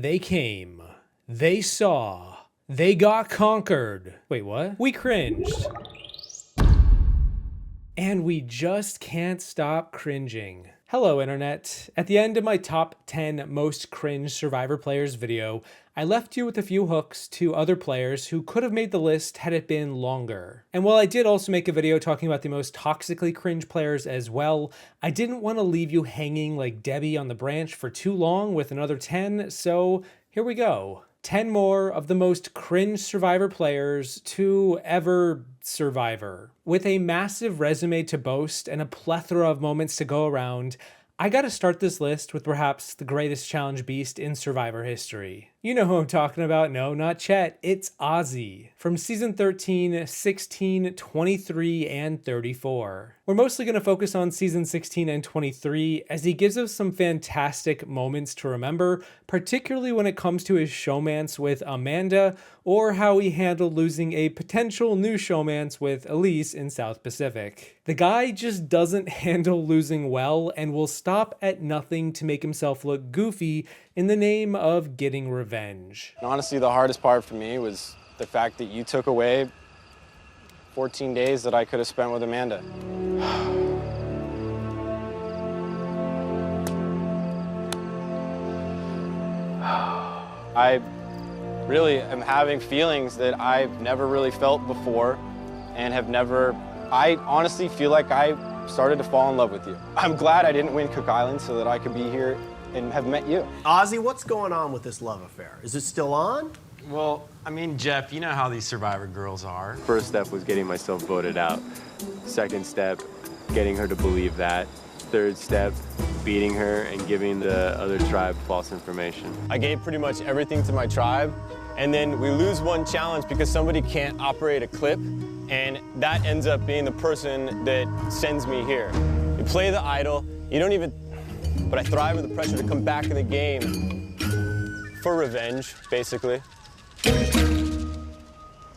They came. They saw. They got conquered. Wait, what? We cringed. And we just can't stop cringing. Hello, Internet. At the end of my top 10 most cringe Survivor players video, I left you with a few hooks to other players who could have made the list had it been longer. And while I did also make a video talking about the most toxically cringe players as well, I didn't want to leave you hanging like Debbie on the branch for too long with another 10, so here we go. 10 more of the most cringe Survivor players to ever Survivor. With a massive resume to boast and a plethora of moments to go around, I gotta start this list with perhaps the greatest challenge beast in Survivor history. You know who I'm talking about, no, not Chet, it's Ozzy. From season 13, 16, 23, and 34. We're mostly gonna focus on season 16 and 23 as he gives us some fantastic moments to remember, particularly when it comes to his showmance with Amanda, or how he handled losing a potential new showmance with Elise in South Pacific. The guy just doesn't handle losing well and will stop at nothing to make himself look goofy in the name of getting revenge. Honestly, the hardest part for me was the fact that you took away 14 days that I could have spent with Amanda. I really am having feelings that I've never really felt before and have never, I honestly feel like I started to fall in love with you. I'm glad I didn't win Cook Island so that I could be here and have met you. Ozzy, what's going on with this love affair? Is it still on? Well, I mean, Jeff, you know how these Survivor girls are. First step was getting myself voted out. Second step, getting her to believe that. Third step, beating her and giving the other tribe false information. I gave pretty much everything to my tribe, and then we lose one challenge because somebody can't operate a clip, and that ends up being the person that sends me here. You play the idol, you don't even, but I thrive with the pressure to come back in the game for revenge, basically.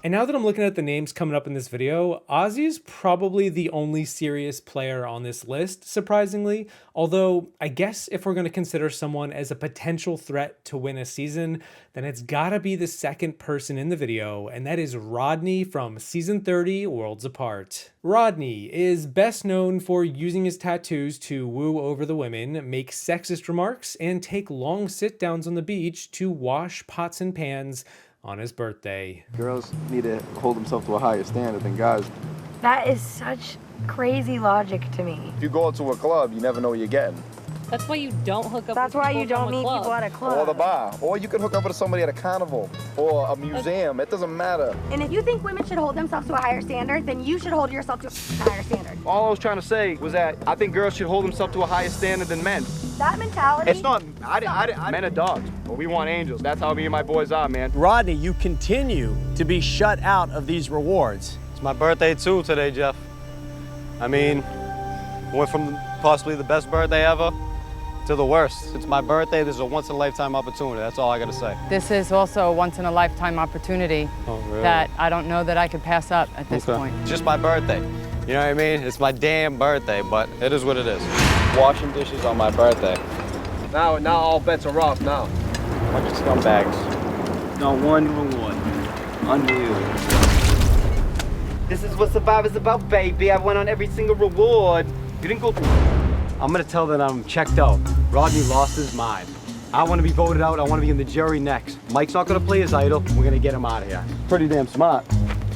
And now that I'm looking at the names coming up in this video, Ozzy's probably the only serious player on this list, surprisingly. Although, I guess if we're going to consider someone as a potential threat to win a season, then it's gotta be the second person in the video, and that is Rodney from season 30, Worlds Apart. Rodney is best known for using his tattoos to woo over the women, make sexist remarks, and take long sit-downs on the beach to wash pots and pans on his birthday. Girls need to hold themselves to a higher standard than guys. That is such crazy logic to me. If you go to a club, you never know what you're getting. That's why you don't hook up That's with why people you don't from a meet club. people at a club. Or the bar. Or you can hook up with somebody at a carnival or a museum. It doesn't matter. And if you think women should hold themselves to a higher standard, then you should hold yourself to a higher standard. All I was trying to say was that I think girls should hold themselves to a higher standard than men. That mentality. It's not, men are dogs, but we want angels. That's how me and my boys are, man. Rodney, you continue to be shut out of these rewards. It's my birthday too today, Jeff. I mean, went from possibly the best birthday ever to the worst. It's my birthday, this is a once-in-a-lifetime opportunity, that's all I gotta say. This is also a once-in-a-lifetime opportunity that I don't know that I could pass up at this point. It's just my birthday, you know what I mean? It's my damn birthday, but it is what it is. Washing dishes on my birthday. Now all bets are off now. Bunch of scumbags. Not one reward. Unbelievable. This is what Survivor's about, baby. I went on every single reward. You didn't go through. I'm gonna tell that I'm checked out. Rodney lost his mind. I wanna be voted out, I wanna be in the jury next. Mike's not gonna play his idol, we're gonna get him out of here. Pretty damn smart.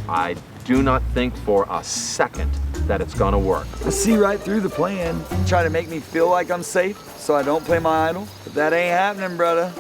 I do not think for a second that it's gonna work. I see right through the plan. Try to make me feel like I'm safe so I don't play my idol. But that ain't happening, brother.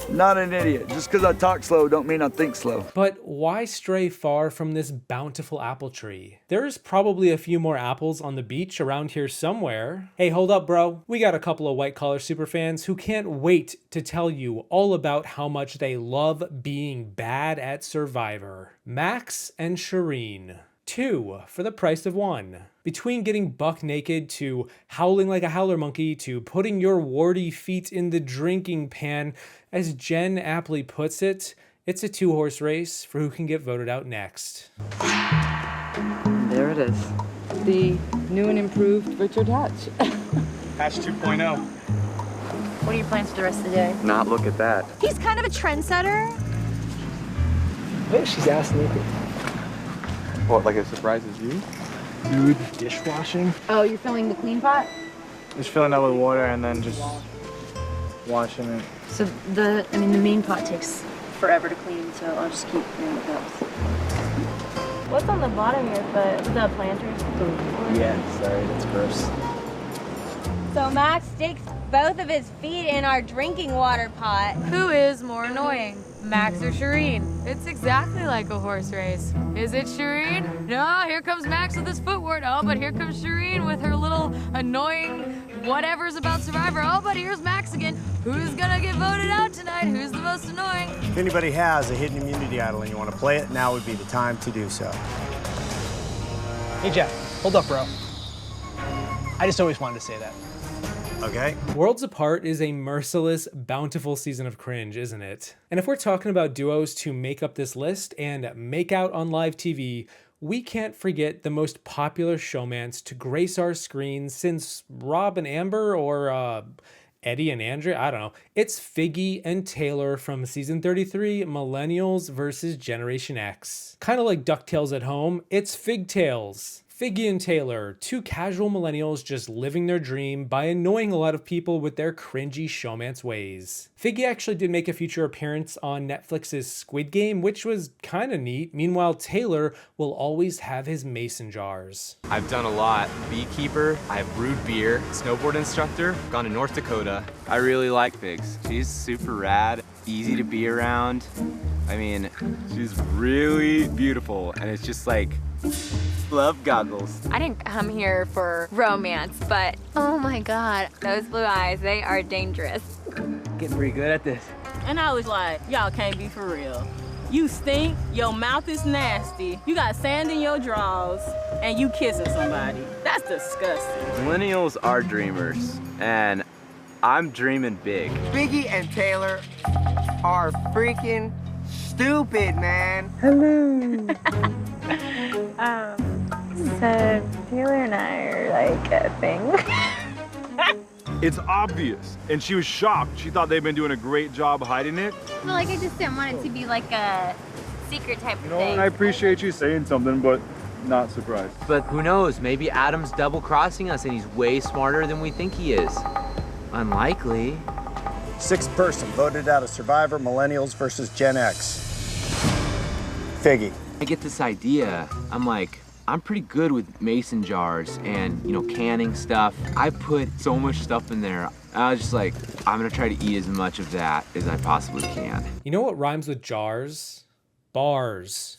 Not an idiot. Just because I talk slow don't mean I think slow. But why stray far from this bountiful apple tree? There's probably a few more apples on the beach around here somewhere. Hey, hold up, bro. We got a couple of white collar superfans who can't wait to tell you all about how much they love being bad at Survivor. Max and Shireen. 2 for the price of 1. Between getting buck naked to howling like a howler monkey to putting your warty feet in the drinking pan, as Jen aptly puts it, it's a 2-horse race for who can get voted out next. There it is. The new and improved Richard Hatch. Hatch 2.0. What are your plans for the rest of the day? Not look at that. He's kind of a trendsetter. Wait, she's asked me. What, like it surprises you? Dude, dishwashing. Oh, you're filling the clean pot? Just filling that with water and then just washing it. So the main pot takes forever to clean, so I'll just keep doing it those. What's on the bottom of your foot? Is that a planter? Yeah, sorry, that's gross. So Max sticks both of his feet in our drinking water pot. Who is more annoying, Max or Shireen? It's exactly like a horse race. Is it Shireen? No, here comes Max with his footwork. Oh, but here comes Shireen with her little annoying whatever's about Survivor. Oh, but here's Max again. Who's gonna get voted out tonight? Who's the most annoying? If anybody has a hidden immunity idol and you want to play it, now would be the time to do so. Hey, Jeff, hold up, bro. I just always wanted to say that. Okay. Worlds Apart is a merciless, bountiful season of cringe, isn't it? And if we're talking about duos to make up this list and make out on live TV, we can't forget the most popular showmance to grace our screens since Rob and Amber or Eddie and Andrea, I don't know. It's Figgy and Taylor from season 33, Millennials versus Generation X. Kind of like DuckTales at home, it's Figtails. Figgy and Taylor, two casual millennials just living their dream by annoying a lot of people with their cringy showmance ways. Figgy actually did make a future appearance on Netflix's Squid Game, which was kinda neat. Meanwhile, Taylor will always have his mason jars. I've done a lot. Beekeeper, I've brewed beer, snowboard instructor, gone to North Dakota. I really like Figs. She's super rad, easy to be around. I mean, she's really beautiful, and it's just like, love goggles. I didn't come here for romance, but oh my God, those blue eyes, they are dangerous. Getting pretty good at this. And I was like, y'all can't be for real. You stink, your mouth is nasty, you got sand in your drawers, and you kissing somebody. That's disgusting. Millennials are dreamers, and I'm dreaming big. Figgy and Taylor are freaking stupid, man. Hello. So Taylor and I are like a thing. It's obvious, and she was shocked. She thought they'd been doing a great job hiding it. Well, like I just didn't want it to be like a secret type of thing. And I appreciate you saying something, but not surprised. But who knows, maybe Adam's double-crossing us and he's way smarter than we think he is. Unlikely. Sixth person voted out of Survivor, Millennials versus Gen X. Figgy. I get this idea. I'm like, I'm pretty good with mason jars and, canning stuff. I put so much stuff in there. I was just like, I'm gonna try to eat as much of that as I possibly can. You know what rhymes with jars? Bars.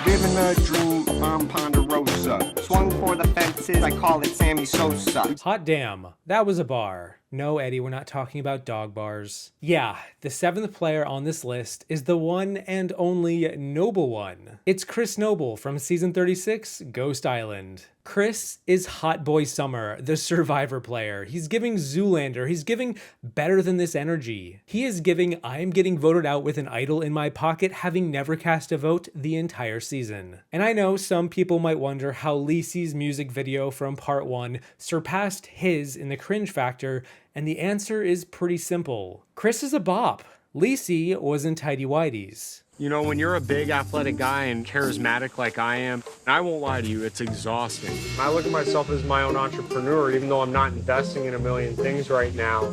Living a dream on Ponderosa. Swung for the fences, I call it Sammy Sosa. Hot damn, that was a bar. No, Eddie, we're not talking about dog bars. Yeah, the seventh player on this list is the one and only Noble One. It's Chris Noble from season 36, Ghost Island. Chris is Hot Boy Summer, the Survivor player. He's giving Zoolander. He's giving better than this energy. He is giving I am getting voted out with an idol in my pocket, having never cast a vote the entire season. And I know some people might wonder how Lisi's music video from part 1 surpassed his in the cringe factor, and the answer is pretty simple. Chris is a bop. Lisi was in Tidy Whities. You know, when you're a big athletic guy and charismatic like I am, I won't lie to you, it's exhausting. I look at myself as my own entrepreneur, even though I'm not investing in a million things right now.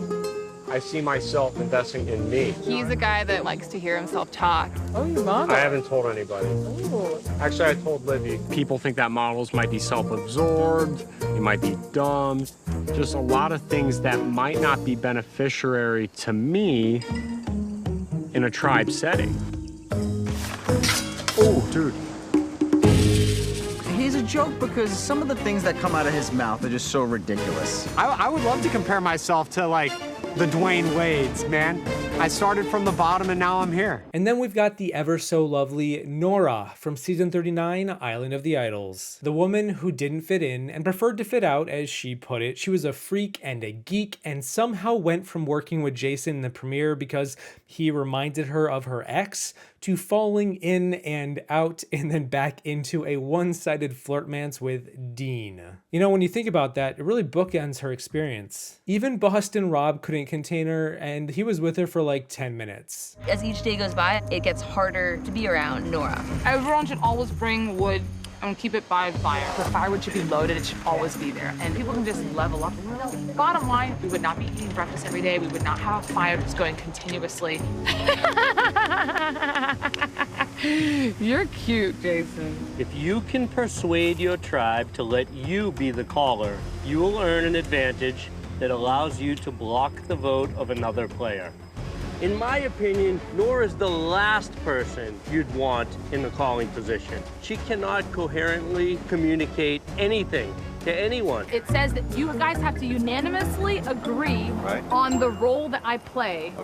I see myself investing in me. He's a guy that likes to hear himself talk. Oh, your mom? I haven't told anybody. Ooh. Actually, I told Livy. People think that models might be self-absorbed, they might be dumb, just a lot of things that might not be beneficiary to me in a tribe setting. Oh, dude. He's a joke because some of the things that come out of his mouth are just so ridiculous. I would love to compare myself to, like, the Dwayne Wades, man. I started from the bottom and now I'm here. And then we've got the ever so lovely Nora from season 39, Island of the Idols. The woman who didn't fit in and preferred to fit out, as she put it. She was a freak and a geek and somehow went from working with Jason in the premiere because he reminded her of her ex to falling in and out and then back into a one-sided flirtmance with Dean. You know, when you think about that, it really bookends her experience. Even Boston Rob couldn't contain her, and he was with her for like 10 minutes. As each day goes by, it gets harder to be around Nora. Everyone should always bring wood and keep it by fire. The firewood should be loaded, it should always be there. And people can just level up. Bottom line, we would not be eating breakfast every day. We would not have a fire just going continuously. You're cute, Jason. If you can persuade your tribe to let you be the caller, you will earn an advantage that allows you to block the vote of another player. In my opinion, Nora's the last person you'd want in the calling position. She cannot coherently communicate anything to anyone. It says that you guys have to unanimously agree on the role that I play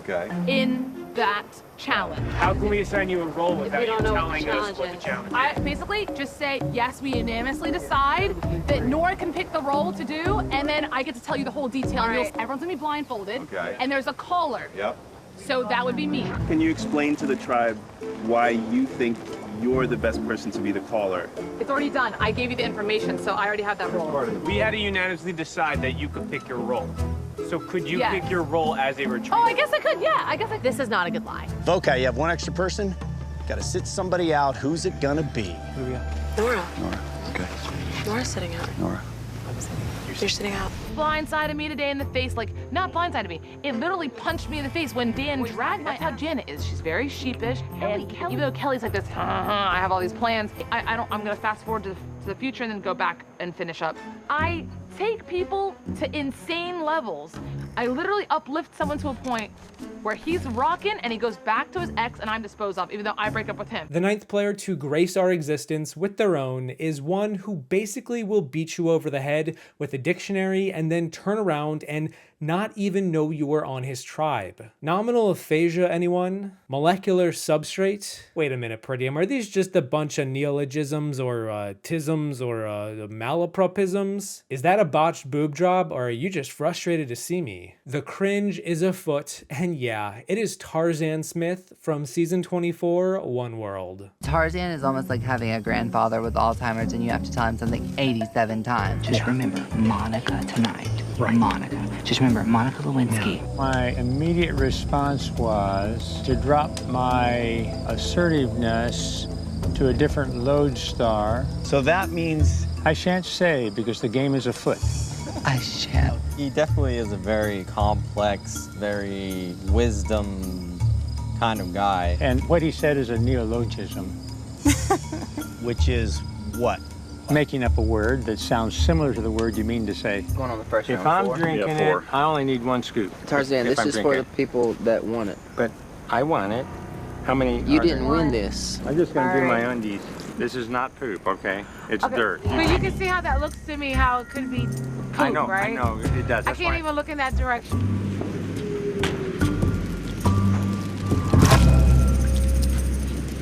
in that challenge. How can we assign you a role without you telling us what the challenge is? I basically just say, yes, we unanimously decide that Nora can pick the role to do, and then I get to tell you the whole detail. Everyone's gonna be blindfolded, and there's a caller. Yep. So that would be me. Can you explain to the tribe why you think you're the best person to be the caller? It's already done. I gave you the information, so I already have that role. We had to unanimously decide that you could pick your role. So could you pick your role as a retriever? Oh, I guess I could, yeah. I guess This is not a good lie. Okay, you have one extra person. Got to sit somebody out. Who's it gonna be? Who we got? Nora. Nora. Okay. Nora's sitting out. Nora. You're sitting out. Blindsided me today in the face, like, not blindsided me. It literally punched me in the face when Dan dragged my. That's how Janet is. She's very sheepish. And even though Kelly's like this, I have all these plans. I'm gonna fast forward to the future and then go back and finish up. I take people to insane levels. I literally uplift someone to a point where he's rocking and he goes back to his ex and I'm disposed of, even though I break up with him. The ninth player to grace our existence with their own is one who basically will beat you over the head with a dictionary and then turn around and not even know you were on his tribe. Nominal aphasia, anyone? Molecular substrate? Wait a minute, Peridiam, are these just a bunch of neologisms or tisms or malapropisms? Is that a botched boob job, or are you just frustrated to see me? The cringe is afoot, and yeah, it is Tarzan Smith from season 24, One World. Tarzan is almost like having a grandfather with Alzheimer's and you have to tell him something 87 times. Just remember, Monica tonight. Right. Monica. Just remember, Monica Lewinsky. Yeah. My immediate response was to drop my assertiveness to a different lodestar. So that means? I shan't say because the game is afoot. I shan't. He definitely is a very complex, very wisdom kind of guy. And what he said is a neologism. Which is what? Making up a word that sounds similar to the word you mean to say. Going on the first round. If I'm drinking it, I only need one scoop. Tarzan, this is for the people that want it. But I want it. How many? You didn't win this. I'm just gonna do my undies. This is not poop, okay? It's dirt. But you can see how that looks to me, how it could be poop, I know, right? I know, it does. I can't even look in that direction.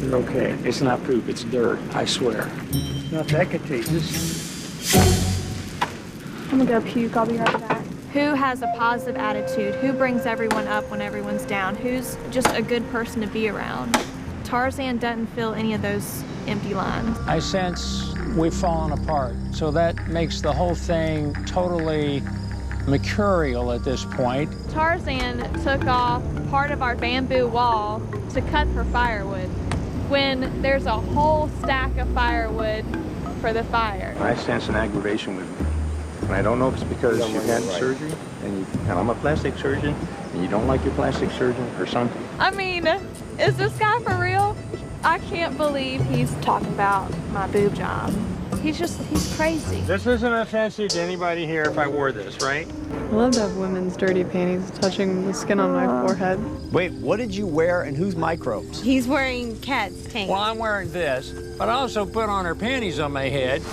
Okay, it's not poop, it's dirt, I swear. It's not that contagious. I'm gonna go puke, I'll be right back. Who has a positive attitude? Who brings everyone up when everyone's down? Who's just a good person to be around? Tarzan doesn't fill any of those empty lines. I sense we've fallen apart, so that makes the whole thing totally mercurial at this point. Tarzan took off part of our bamboo wall to cut for firewood when there's a whole stack of firewood for the fire. I sense an aggravation with me. And I don't know if it's because you've had surgery, and I'm a plastic surgeon, and you don't like your plastic surgeon or something. I mean, is this guy for real? I can't believe he's talking about my boob job. He's crazy. This isn't offensive to anybody here if I wore this, right? I love to have women's dirty panties touching the skin on my forehead. Wait, what did you wear and whose microbes? He's wearing Kat's tank. Well, I'm wearing this, but I also put on her panties on my head.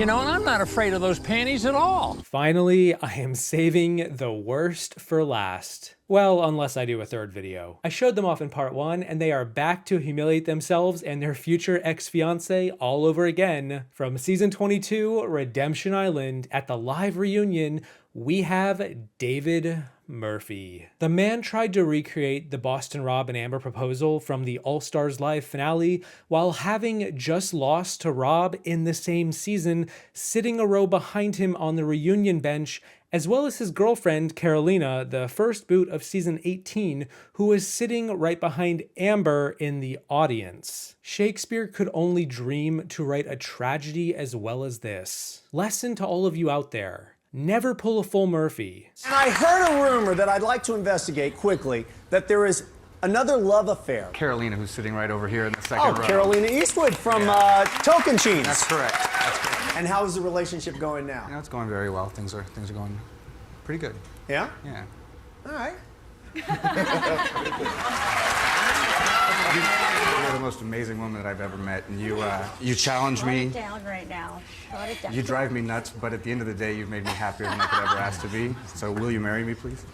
You know, and I'm not afraid of those panties at all. Finally, I am saving the worst for last. Well, unless I do a third video. I showed them off in part 1, and they are back to humiliate themselves and their future ex-fiancé all over again. From season 22, Redemption Island, at the live reunion, we have David Murphy. The man tried to recreate the Boston Rob and Amber proposal from the All Stars Live finale while having just lost to Rob in the same season, sitting a row behind him on the reunion bench, as well as his girlfriend, Carolina, the first boot of season 18, who was sitting right behind Amber in the audience. Shakespeare could only dream to write a tragedy as well as this. Lesson to all of you out there: never pull a full Murphy. And I heard a rumor that I'd like to investigate quickly, that there is another love affair. Carolina, who's sitting right over here in the second row. Carolina Eastwood from Token Cheese. That's correct. That's correct. And how is the relationship going now? You know, it's going very well. Things are going pretty good. Yeah? Yeah. All right. You're the most amazing woman that I've ever met, and you challenge me. Shut it down right now. Shut it down. You drive me nuts, but at the end of the day, you've made me happier than I could ever ask to be. So will you marry me, please?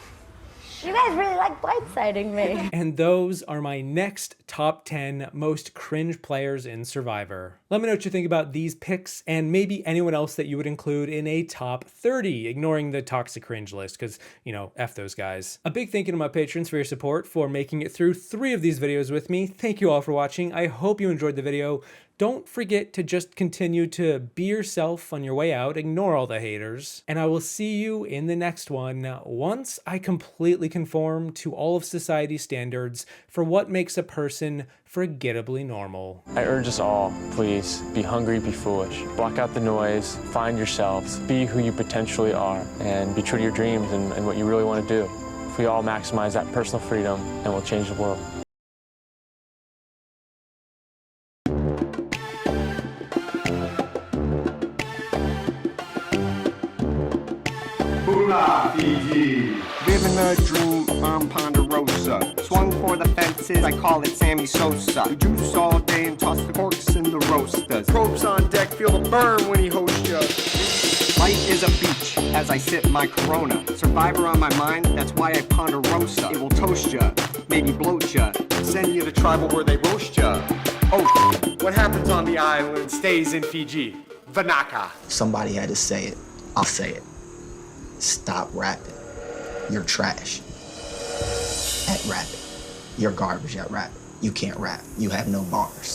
You guys really like blindsiding me. And those are my next top 10 most cringe players in Survivor. Let me know what you think about these picks and maybe anyone else that you would include in a top 30, ignoring the toxic cringe list, because, you know, F those guys. A big thank you to my patrons for your support, for making it through 3 of these videos with me. Thank you all for watching. I hope you enjoyed the video. Don't forget to just continue to be yourself on your way out, ignore all the haters, and I will see you in the next one once I completely conform to all of society's standards for what makes a person forgettably normal. I urge us all, please, be hungry, be foolish. Block out the noise, find yourselves, be who you potentially are, and be true to your dreams and what you really want to do. If we all maximize that personal freedom, then we'll change the world. Fiji. Living a dream on Ponderosa. Swung for the fences, I call it Sammy Sosa. We juice all day and toss the corks in the roasters. Probes on deck, feel the burn when he hosts ya. Life is a beach as I sip my Corona. Survivor on my mind, that's why I Ponderosa. It will toast ya, maybe bloat ya, send you to tribal where they roast ya. Oh, what happens on the island stays in Fiji. Vanaka. Somebody had to say it. I'll say it. Stop rapping. You're trash at rapping. You're garbage at rapping. You can't rap. You have no bars.